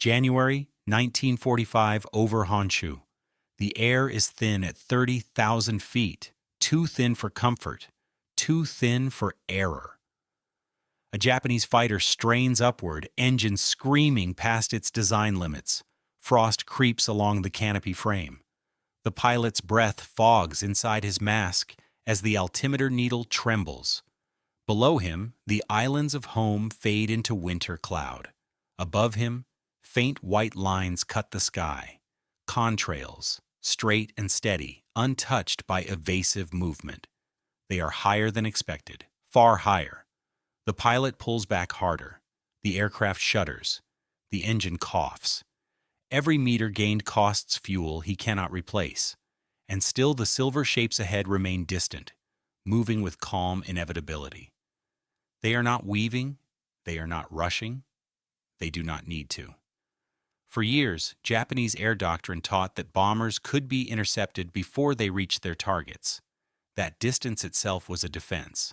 January 1945 over Honshu. The air is thin at 30,000 feet, too thin for comfort, too thin for error. A Japanese fighter strains upward, engine screaming past its design limits. Frost creeps along the canopy frame. The pilot's breath fogs inside his mask as the altimeter needle trembles. Below him, the islands of home fade into winter cloud. Above him, faint white lines cut the sky. Contrails, straight and steady, untouched by evasive movement. They are higher than expected, far higher. The pilot pulls back harder. The aircraft shudders. The engine coughs. Every meter gained costs fuel he cannot replace. And still the silver shapes ahead remain distant, moving with calm inevitability. They are not weaving. They are not rushing. They do not need to. For years, Japanese air doctrine taught that bombers could be intercepted before they reached their targets. That distance itself was a defense.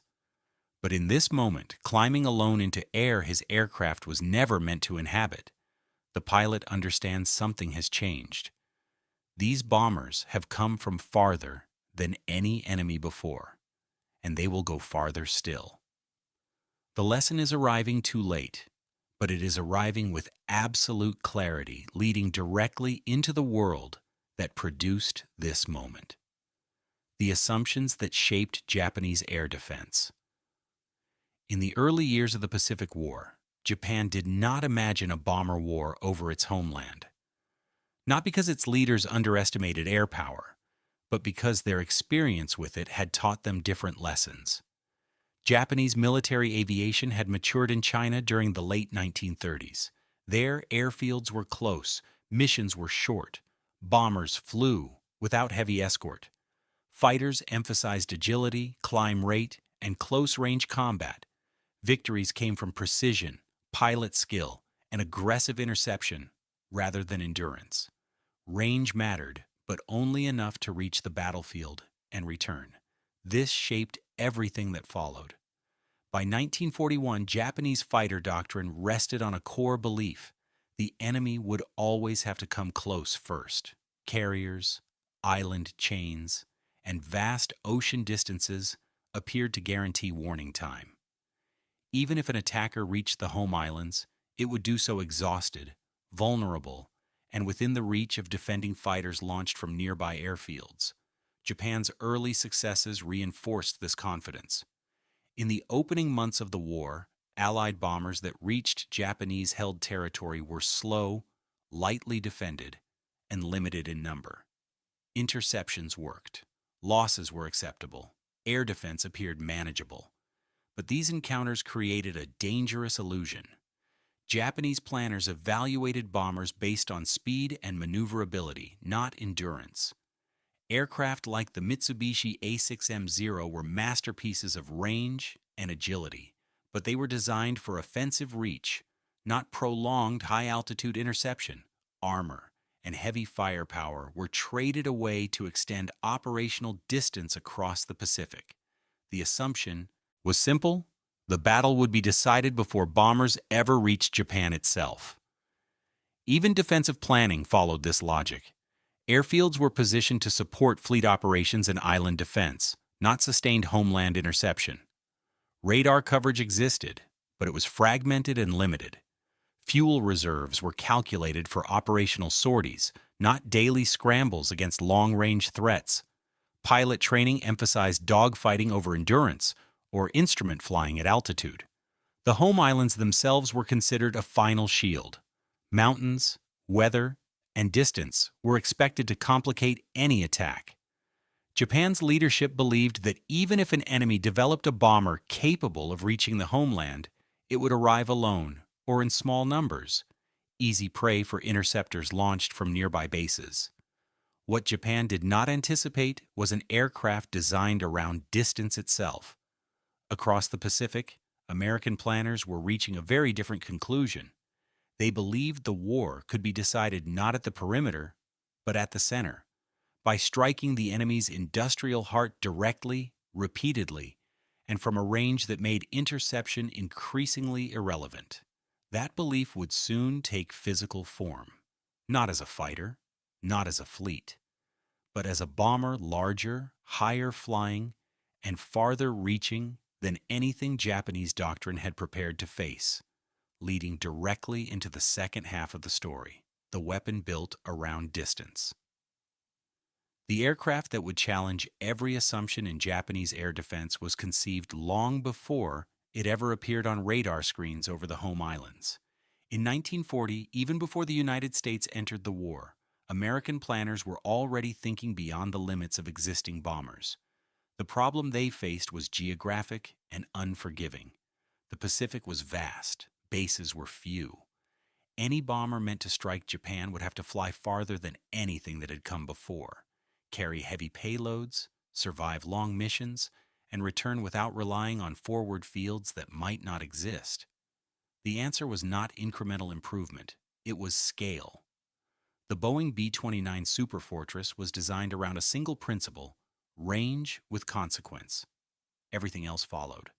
But in this moment, climbing alone into air his aircraft was never meant to inhabit, the pilot understands something has changed. These bombers have come from farther than any enemy before, and they will go farther still. The lesson is arriving too late, but it is arriving with absolute clarity, leading directly into the world that produced this moment. The assumptions that shaped Japanese air defense. In the early years of the Pacific War, Japan did not imagine a bomber war over its homeland. Not because its leaders underestimated air power, but because their experience with it had taught them different lessons. Japanese military aviation had matured in China during the late 1930s. There, airfields were close, missions were short, bombers flew without heavy escort. Fighters emphasized agility, climb rate, and close-range combat. Victories came from precision, pilot skill, and aggressive interception rather than endurance. Range mattered, but only enough to reach the battlefield and return. This shaped everything that followed. By 1941, Japanese fighter doctrine rested on a core belief: the enemy would always have to come close first. Carriers, island chains, and vast ocean distances appeared to guarantee warning time. Even if an attacker reached the home islands, it would do so exhausted, vulnerable, and within the reach of defending fighters launched from nearby airfields. Japan's early successes reinforced this confidence. In the opening months of the war, Allied bombers that reached Japanese-held territory were slow, lightly defended, and limited in number. Interceptions worked. Losses were acceptable. Air defense appeared manageable. But these encounters created a dangerous illusion. Japanese planners evaluated bombers based on speed and maneuverability, not endurance. Aircraft like the Mitsubishi A6M0 were masterpieces of range and agility, but they were designed for offensive reach, not prolonged high-altitude interception. Armor and heavy firepower were traded away to extend operational distance across the Pacific. The assumption was simple: the battle would be decided before bombers ever reached Japan itself. Even defensive planning followed this logic. Airfields were positioned to support fleet operations and island defense, not sustained homeland interception. Radar coverage existed, but it was fragmented and limited. Fuel reserves were calculated for operational sorties, not daily scrambles against long-range threats. Pilot training emphasized dogfighting over endurance, or instrument flying at altitude. The home islands themselves were considered a final shield. Mountains, weather, and distance were expected to complicate any attack. Japan's leadership believed that even if an enemy developed a bomber capable of reaching the homeland, it would arrive alone or in small numbers, easy prey for interceptors launched from nearby bases. What Japan did not anticipate was an aircraft designed around distance itself. Across the Pacific, American planners were reaching a very different conclusion. They believed the war could be decided not at the perimeter, but at the center, by striking the enemy's industrial heart directly, repeatedly, and from a range that made interception increasingly irrelevant. That belief would soon take physical form, not as a fighter, not as a fleet, but as a bomber larger, higher flying, and farther reaching than anything Japanese doctrine had prepared to face, leading directly into the second half of the story, the weapon built around distance. The aircraft that would challenge every assumption in Japanese air defense was conceived long before it ever appeared on radar screens over the home islands. In 1940, even before the United States entered the war, American planners were already thinking beyond the limits of existing bombers. The problem they faced was geographic and unforgiving. The Pacific was vast, bases were few. Any bomber meant to strike Japan would have to fly farther than anything that had come before, carry heavy payloads, survive long missions, and return without relying on forward fields that might not exist. The answer was not incremental improvement, it was scale. The Boeing B-29 Superfortress was designed around a single principle: range with consequence. Everything else followed.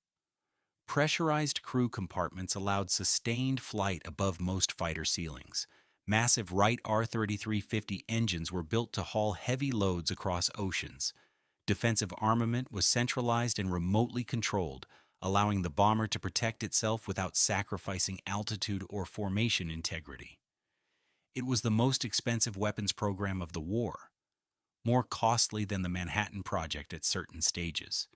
Pressurized crew compartments allowed sustained flight above most fighter ceilings. Massive Wright R-3350 engines were built to haul heavy loads across oceans. Defensive armament was centralized and remotely controlled, allowing the bomber to protect itself without sacrificing altitude or formation integrity. It was the most expensive weapons program of the war, more costly than the Manhattan Project at certain stages.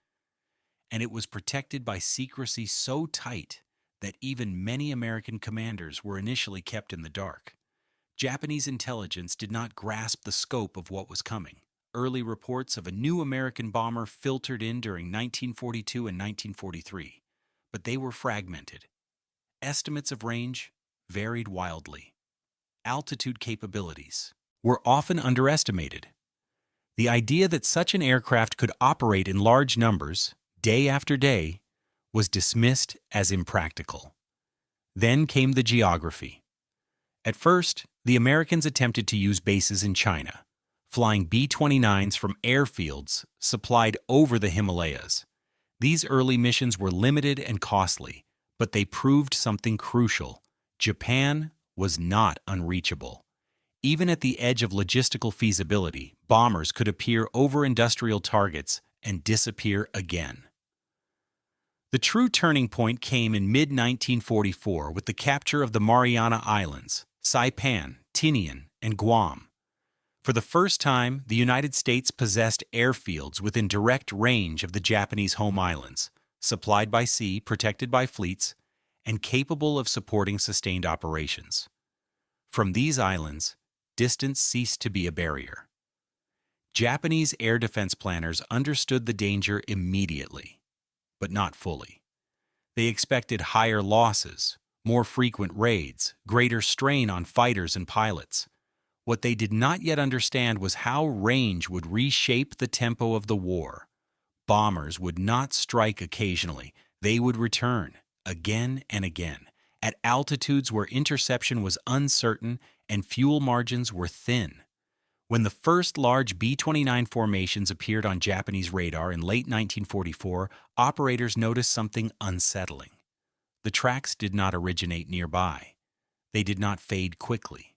And it was protected by secrecy so tight that even many American commanders were initially kept in the dark. Japanese intelligence did not grasp the scope of what was coming. Early reports of a new American bomber filtered in during 1942 and 1943, but they were fragmented. Estimates of range varied wildly. Altitude capabilities were often underestimated. The idea that such an aircraft could operate in large numbers, day after day, was dismissed as impractical. Then came the geography. At first, the Americans attempted to use bases in China, flying B-29s from airfields supplied over the Himalayas. These early missions were limited and costly, but they proved something crucial: Japan was not unreachable. Even at the edge of logistical feasibility, bombers could appear over industrial targets and disappear again. The true turning point came in mid-1944 with the capture of the Mariana Islands, Saipan, Tinian, and Guam. For the first time, the United States possessed airfields within direct range of the Japanese home islands, supplied by sea, protected by fleets, and capable of supporting sustained operations. From these islands, distance ceased to be a barrier. Japanese air defense planners understood the danger immediately, but not fully. They expected higher losses, more frequent raids, greater strain on fighters and pilots. What they did not yet understand was how range would reshape the tempo of the war. Bombers would not strike occasionally. They would return, again and again, at altitudes where interception was uncertain and fuel margins were thin. When the first large B-29 formations appeared on Japanese radar in late 1944, operators noticed something unsettling. The tracks did not originate nearby. They did not fade quickly.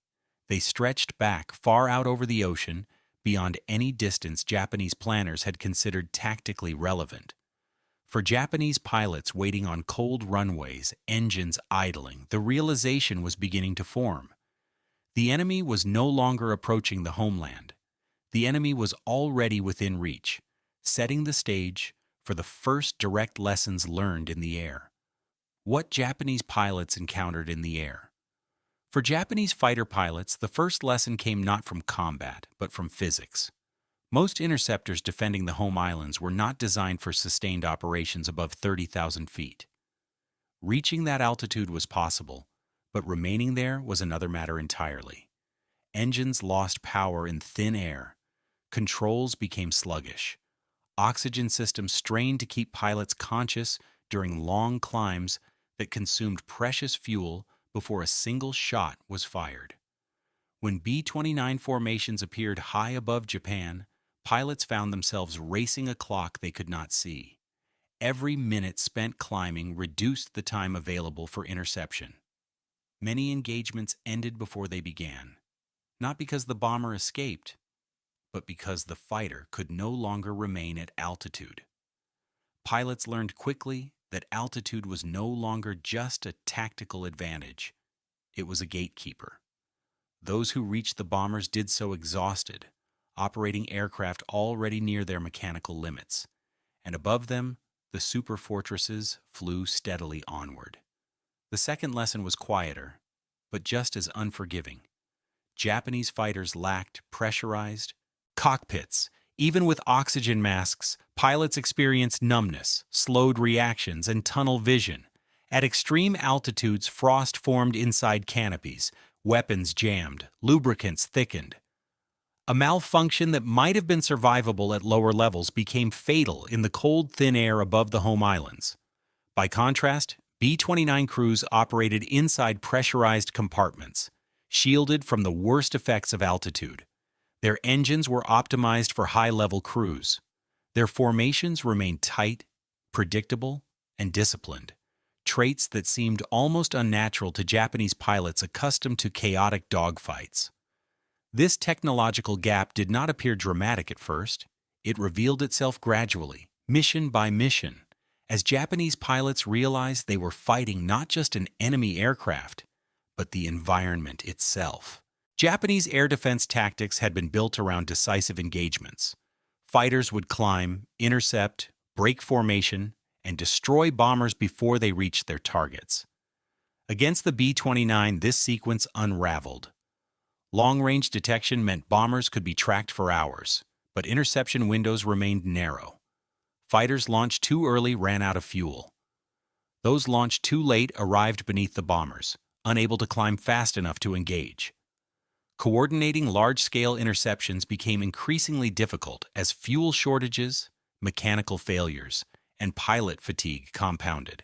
They stretched back far out over the ocean, beyond any distance Japanese planners had considered tactically relevant. For Japanese pilots waiting on cold runways, engines idling, the realization was beginning to form. The enemy was no longer approaching the homeland. The enemy was already within reach, setting the stage for the first direct lessons learned in the air. What Japanese pilots encountered in the air. For Japanese fighter pilots, the first lesson came not from combat, but from physics. Most interceptors defending the home islands were not designed for sustained operations above 30,000 feet. Reaching that altitude was possible, but remaining there was another matter entirely. Engines lost power in thin air. Controls became sluggish. Oxygen systems strained to keep pilots conscious during long climbs that consumed precious fuel before a single shot was fired. When B-29 formations appeared high above Japan, pilots found themselves racing a clock they could not see. Every minute spent climbing reduced the time available for interception. Many engagements ended before they began, not because the bomber escaped, but because the fighter could no longer remain at altitude. Pilots learned quickly that altitude was no longer just a tactical advantage, it was a gatekeeper. Those who reached the bombers did so exhausted, operating aircraft already near their mechanical limits, and above them, the superfortresses flew steadily onward. The second lesson was quieter, but just as unforgiving. Japanese fighters lacked pressurized cockpits. Even with oxygen masks, pilots experienced numbness, slowed reactions, and tunnel vision. At extreme altitudes, frost formed inside canopies, weapons jammed, lubricants thickened. A malfunction that might have been survivable at lower levels became fatal in the cold, thin air above the home islands. By contrast, B-29 crews operated inside pressurized compartments, shielded from the worst effects of altitude. Their engines were optimized for high-level cruise. Their formations remained tight, predictable, and disciplined, traits that seemed almost unnatural to Japanese pilots accustomed to chaotic dogfights. This technological gap did not appear dramatic at first. It revealed itself gradually, mission by mission, as Japanese pilots realized they were fighting not just an enemy aircraft, but the environment itself. Japanese air defense tactics had been built around decisive engagements. Fighters would climb, intercept, break formation, and destroy bombers before they reached their targets. Against the B-29, this sequence unraveled. Long-range detection meant bombers could be tracked for hours, but interception windows remained narrow. Fighters launched too early ran out of fuel. Those launched too late arrived beneath the bombers, unable to climb fast enough to engage. Coordinating large-scale interceptions became increasingly difficult as fuel shortages, mechanical failures, and pilot fatigue compounded.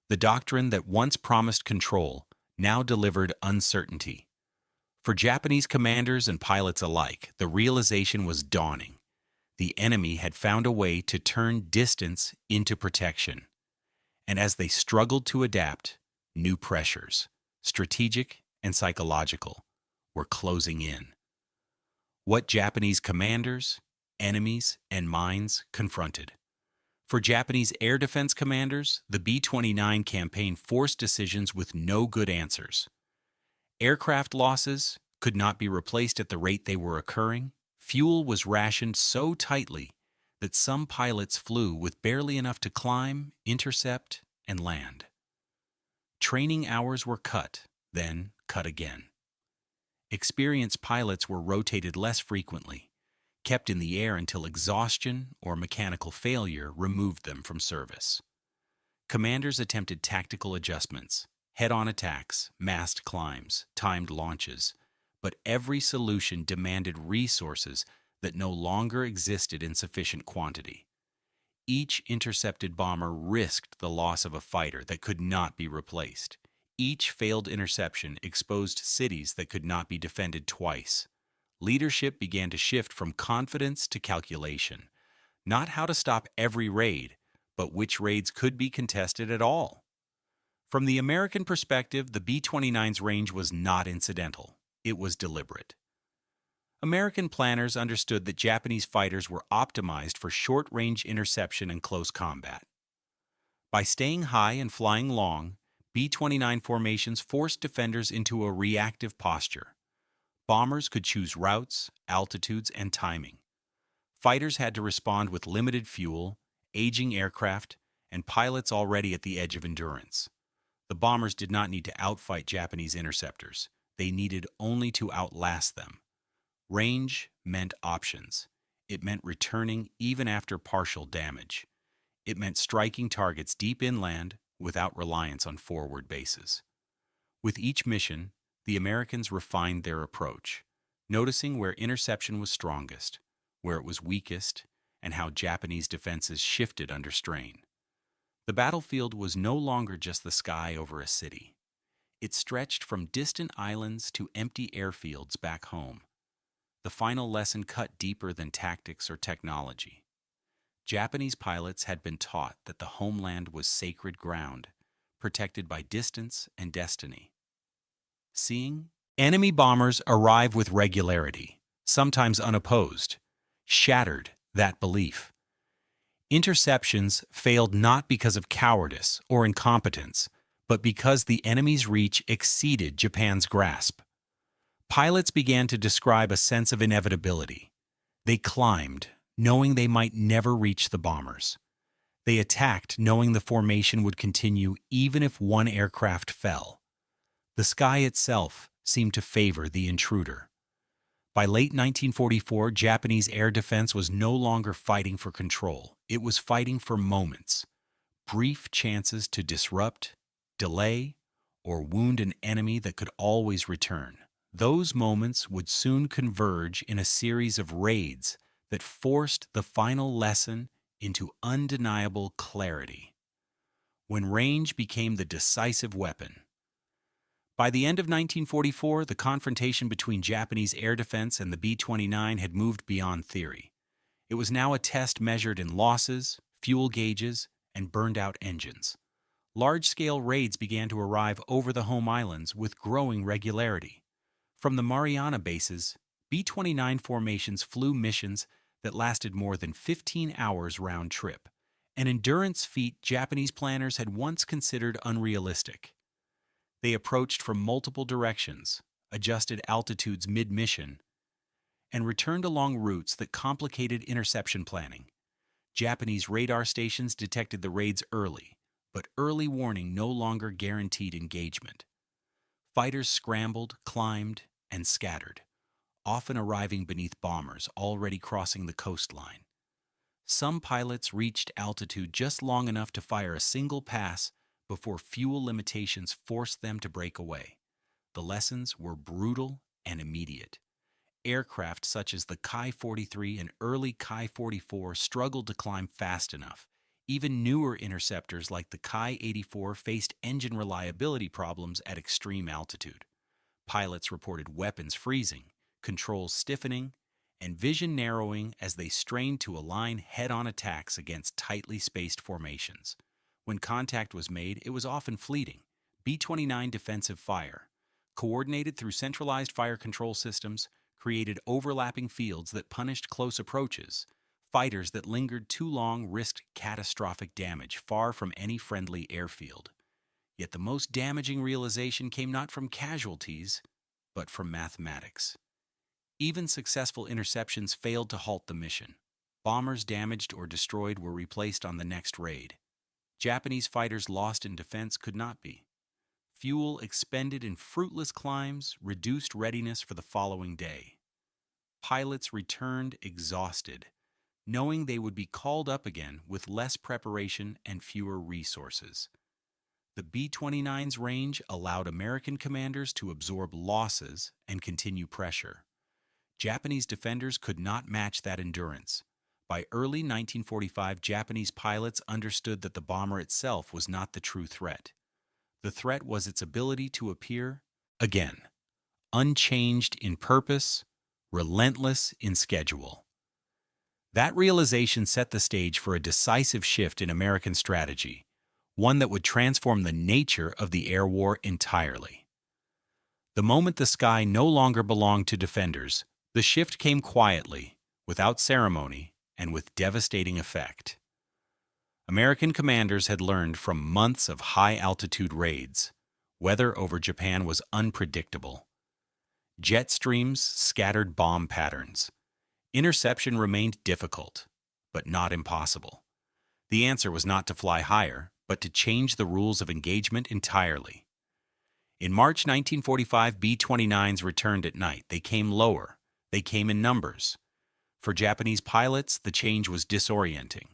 The doctrine that once promised control now delivered uncertainty. For Japanese commanders and pilots alike, the realization was dawning. The enemy had found a way to turn distance into protection. And as they struggled to adapt, new pressures, strategic and psychological, were closing in. What Japanese commanders, enemies, and minds confronted. For Japanese air defense commanders, the B-29 campaign forced decisions with no good answers. Aircraft losses could not be replaced at the rate they were occurring. Fuel was rationed so tightly that some pilots flew with barely enough to climb, intercept, and land. Training hours were cut, then cut again. Experienced pilots were rotated less frequently, kept in the air until exhaustion or mechanical failure removed them from service. Commanders attempted tactical adjustments, head-on attacks, massed climbs, timed launches, but every solution demanded resources that no longer existed in sufficient quantity. Each intercepted bomber risked the loss of a fighter that could not be replaced. Each failed interception exposed cities that could not be defended twice. Leadership began to shift from confidence to calculation. Not how to stop every raid, but which raids could be contested at all. From the American perspective, the B-29's range was not incidental. It was deliberate. American planners understood that Japanese fighters were optimized for short-range interception and close combat. By staying high and flying long, B-29 formations forced defenders into a reactive posture. Bombers could choose routes, altitudes, and timing. Fighters had to respond with limited fuel, aging aircraft, and pilots already at the edge of endurance. The bombers did not need to outfight Japanese interceptors. They needed only to outlast them. Range meant options. It meant returning even after partial damage. It meant striking targets deep inland without reliance on forward bases. With each mission, the Americans refined their approach, noticing where interception was strongest, where it was weakest, and how Japanese defenses shifted under strain. The battlefield was no longer just the sky over a city. It stretched from distant islands to empty airfields back home. The final lesson cut deeper than tactics or technology. Japanese pilots had been taught that the homeland was sacred ground, protected by distance and destiny. Seeing enemy bombers arrive with regularity, sometimes unopposed, shattered that belief. Interceptions failed not because of cowardice or incompetence, but because the enemy's reach exceeded Japan's grasp. Pilots began to describe a sense of inevitability. They climbed, knowing they might never reach the bombers. They attacked, knowing the formation would continue even if one aircraft fell. The sky itself seemed to favor the intruder. By late 1944, Japanese air defense was no longer fighting for control. It was fighting for moments, brief chances to disrupt, delay, or wound an enemy that could always return. Those moments would soon converge in a series of raids that forced the final lesson into undeniable clarity. When range became the decisive weapon. By the end of 1944, the confrontation between Japanese air defense and the B-29 had moved beyond theory. It was now a test measured in losses, fuel gauges, and burned-out engines. Large-scale raids began to arrive over the home islands with growing regularity. From the Mariana bases, B-29 formations flew missions that lasted more than 15 hours round trip, an endurance feat Japanese planners had once considered unrealistic. They approached from multiple directions, adjusted altitudes mid-mission, and returned along routes that complicated interception planning. Japanese radar stations detected the raids early, but early warning no longer guaranteed engagement. Fighters scrambled, climbed, and scattered, often arriving beneath bombers already crossing the coastline. Some pilots reached altitude just long enough to fire a single pass before fuel limitations forced them to break away. The lessons were brutal and immediate. Aircraft such as the Ki-43 and early Ki-44 struggled to climb fast enough. Even newer interceptors like the Ki-84 faced engine reliability problems at extreme altitude. Pilots reported weapons freezing, controls stiffening, and vision narrowing as they strained to align head-on attacks against tightly spaced formations. When contact was made, it was often fleeting. B-29 defensive fire, coordinated through centralized fire control systems, created overlapping fields that punished close approaches. Fighters that lingered too long risked catastrophic damage far from any friendly airfield. Yet the most damaging realization came not from casualties, but from mathematics. Even successful interceptions failed to halt the mission. Bombers damaged or destroyed were replaced on the next raid. Japanese fighters lost in defense could not be. Fuel expended in fruitless climbs reduced readiness for the following day. Pilots returned exhausted, knowing they would be called up again with less preparation and fewer resources. The B-29's range allowed American commanders to absorb losses and continue pressure. Japanese defenders could not match that endurance. By early 1945, Japanese pilots understood that the bomber itself was not the true threat. The threat was its ability to appear, again, unchanged in purpose, relentless in schedule. That realization set the stage for a decisive shift in American strategy, one that would transform the nature of the air war entirely. The moment the sky no longer belonged to defenders, the shift came quietly, without ceremony, and with devastating effect. American commanders had learned from months of high-altitude raids. Weather over Japan was unpredictable. Jet streams scattered bomb patterns. Interception remained difficult, but not impossible. The answer was not to fly higher, but to change the rules of engagement entirely. In March 1945, B-29s returned at night. They came lower. They came in numbers. For Japanese pilots, the change was disorienting.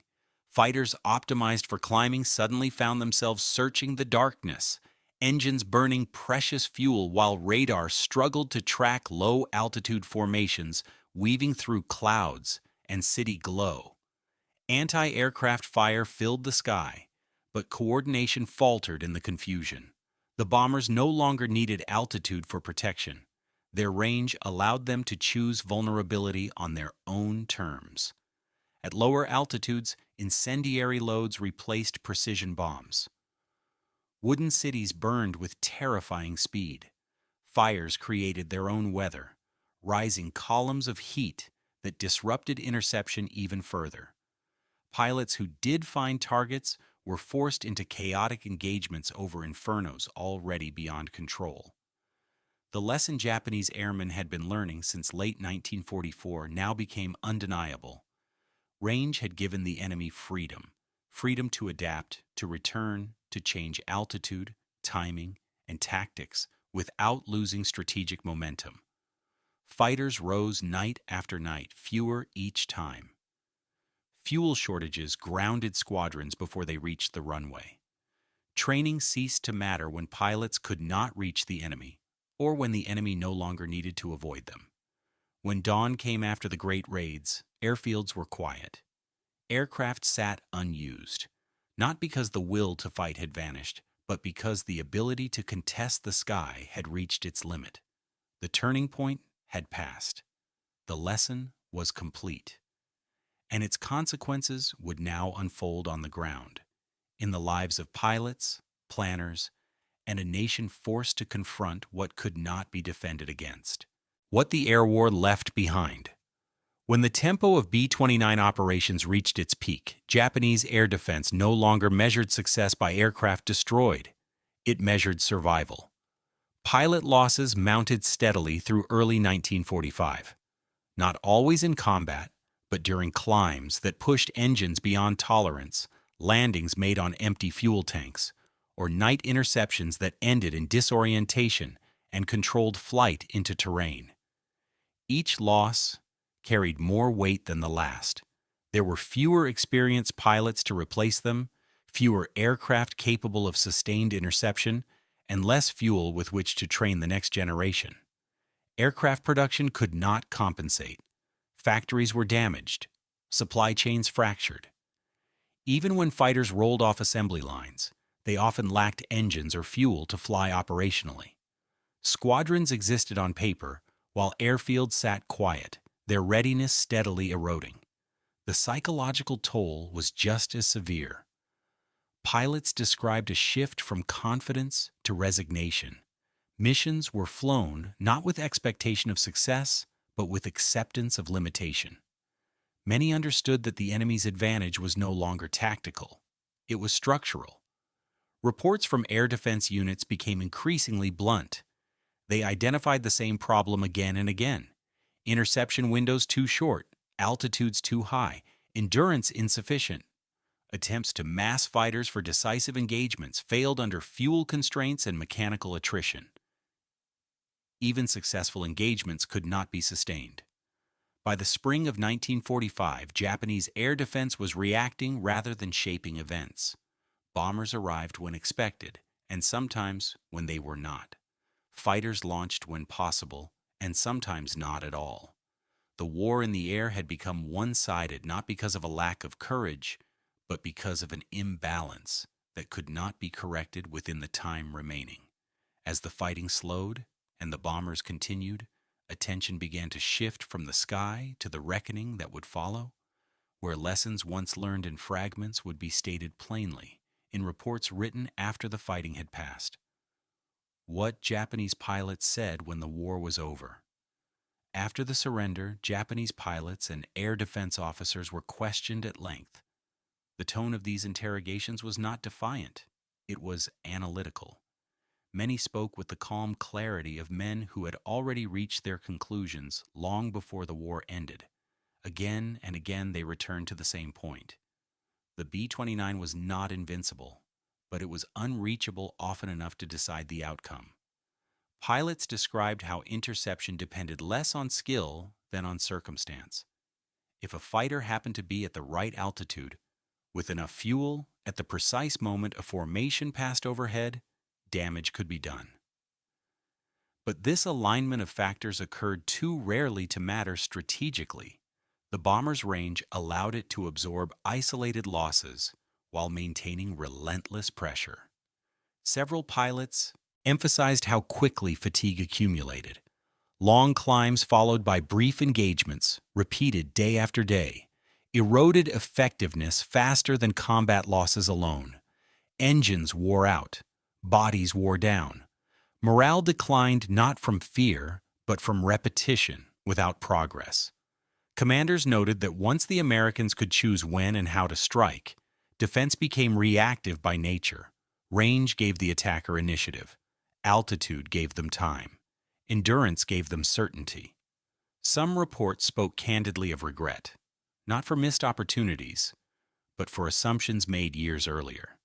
Fighters optimized for climbing suddenly found themselves searching the darkness, engines burning precious fuel while radar struggled to track low-altitude formations weaving through clouds and city glow. Anti-aircraft fire filled the sky, but coordination faltered in the confusion. The bombers no longer needed altitude for protection. Their range allowed them to choose vulnerability on their own terms. At lower altitudes, incendiary loads replaced precision bombs. Wooden cities burned with terrifying speed. Fires created their own weather, rising columns of heat that disrupted interception even further. Pilots who did find targets were forced into chaotic engagements over infernos already beyond control. The lesson Japanese airmen had been learning since late 1944 now became undeniable. Range had given the enemy freedom, freedom to adapt, to return, to change altitude, timing, and tactics without losing strategic momentum. Fighters rose night after night, fewer each time. Fuel shortages grounded squadrons before they reached the runway. Training ceased to matter when pilots could not reach the enemy, or when the enemy no longer needed to avoid them. When dawn came after the great raids, airfields were quiet. Aircraft sat unused, not because the will to fight had vanished, but because the ability to contest the sky had reached its limit. The turning point had passed. The lesson was complete. And its consequences would now unfold on the ground, in the lives of pilots, planners, and a nation forced to confront what could not be defended against. What the air war left behind. When the tempo of B-29 operations reached its peak, Japanese air defense no longer measured success by aircraft destroyed. It measured survival. Pilot losses mounted steadily through early 1945. Not always in combat, but during climbs that pushed engines beyond tolerance, landings made on empty fuel tanks, or night interceptions that ended in disorientation and controlled flight into terrain. Each loss carried more weight than the last. There were fewer experienced pilots to replace them, fewer aircraft capable of sustained interception, and less fuel with which to train the next generation. Aircraft production could not compensate. Factories were damaged, supply chains fractured. Even when fighters rolled off assembly lines, they often lacked engines or fuel to fly operationally. Squadrons existed on paper, while airfields sat quiet, their readiness steadily eroding. The psychological toll was just as severe. Pilots described a shift from confidence to resignation. Missions were flown not with expectation of success, but with acceptance of limitation. Many understood that the enemy's advantage was no longer tactical. It was structural. Reports from air defense units became increasingly blunt. They identified the same problem again and again. Interception windows too short, altitudes too high, endurance insufficient. Attempts to mass fighters for decisive engagements failed under fuel constraints and mechanical attrition. Even successful engagements could not be sustained. By the spring of 1945, Japanese air defense was reacting rather than shaping events. Bombers arrived when expected, and sometimes when they were not. Fighters launched when possible, and sometimes not at all. The war in the air had become one-sided not because of a lack of courage, but because of an imbalance that could not be corrected within the time remaining. As the fighting slowed and the bombers continued, attention began to shift from the sky to the reckoning that would follow, where lessons once learned in fragments would be stated plainly in reports written after the fighting had passed. What Japanese pilots said when the war was over. After the surrender, Japanese pilots and air defense officers were questioned at length. The tone of these interrogations was not defiant. It was analytical. Many spoke with the calm clarity of men who had already reached their conclusions long before the war ended. Again and again they returned to the same point. The B-29 was not invincible, but it was unreachable often enough to decide the outcome. Pilots described how interception depended less on skill than on circumstance. If a fighter happened to be at the right altitude, with enough fuel, at the precise moment a formation passed overhead, damage could be done. But this alignment of factors occurred too rarely to matter strategically. The bomber's range allowed it to absorb isolated losses while maintaining relentless pressure. Several pilots emphasized how quickly fatigue accumulated. Long climbs followed by brief engagements, repeated day after day, eroded effectiveness faster than combat losses alone. Engines wore out, bodies wore down. Morale declined not from fear, but from repetition without progress. Commanders noted that once the Americans could choose when and how to strike, defense became reactive by nature. Range gave the attacker initiative. Altitude gave them time. Endurance gave them certainty. Some reports spoke candidly of regret, not for missed opportunities, but for assumptions made years earlier.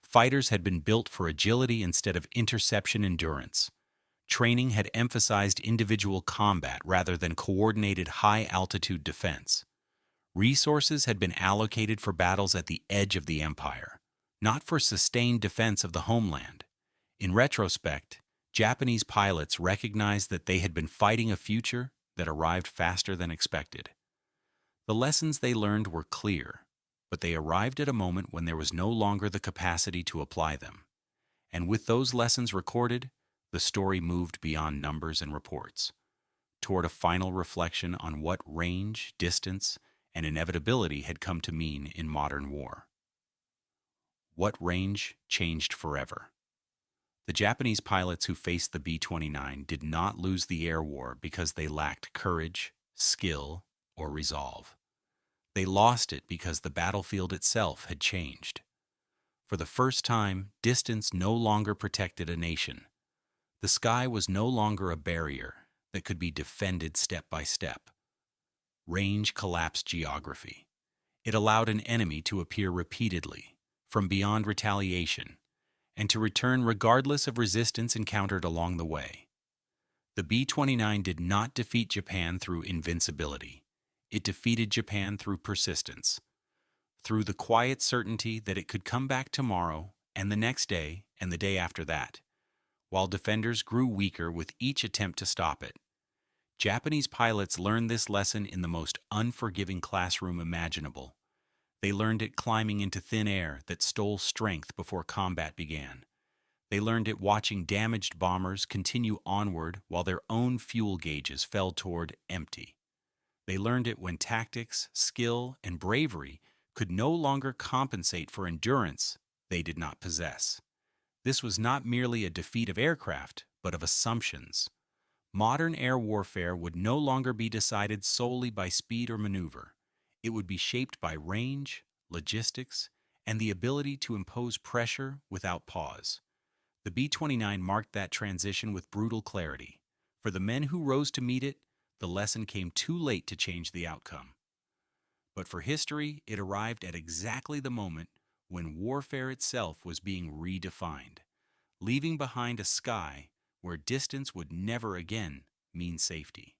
Fighters had been built for agility instead of interception endurance. Training had emphasized individual combat rather than coordinated high-altitude defense. Resources had been allocated for battles at the edge of the empire, not for sustained defense of the homeland. In retrospect, Japanese pilots recognized that they had been fighting a future that arrived faster than expected. The lessons they learned were clear, but they arrived at a moment when there was no longer the capacity to apply them. And with those lessons recorded, the story moved beyond numbers and reports, toward a final reflection on what range, distance, and inevitability had come to mean in modern war. What range changed forever? The Japanese pilots who faced the B-29 did not lose the air war because they lacked courage, skill, or resolve. They lost it because the battlefield itself had changed. For the first time, distance no longer protected a nation. The sky was no longer a barrier that could be defended step by step. Range collapsed geography. It allowed an enemy to appear repeatedly, from beyond retaliation, and to return regardless of resistance encountered along the way. The B-29 did not defeat Japan through invincibility. It defeated Japan through persistence, through the quiet certainty that it could come back tomorrow and the next day and the day after that, while defenders grew weaker with each attempt to stop it. Japanese pilots learned this lesson in the most unforgiving classroom imaginable. They learned it climbing into thin air that stole strength before combat began. They learned it watching damaged bombers continue onward while their own fuel gauges fell toward empty. They learned it when tactics, skill, and bravery could no longer compensate for endurance they did not possess. This was not merely a defeat of aircraft, but of assumptions. Modern air warfare would no longer be decided solely by speed or maneuver. It would be shaped by range, logistics, and the ability to impose pressure without pause. The B-29 marked that transition with brutal clarity. For the men who rose to meet it, the lesson came too late to change the outcome. But for history, it arrived at exactly the moment when warfare itself was being redefined, leaving behind a sky where distance would never again mean safety.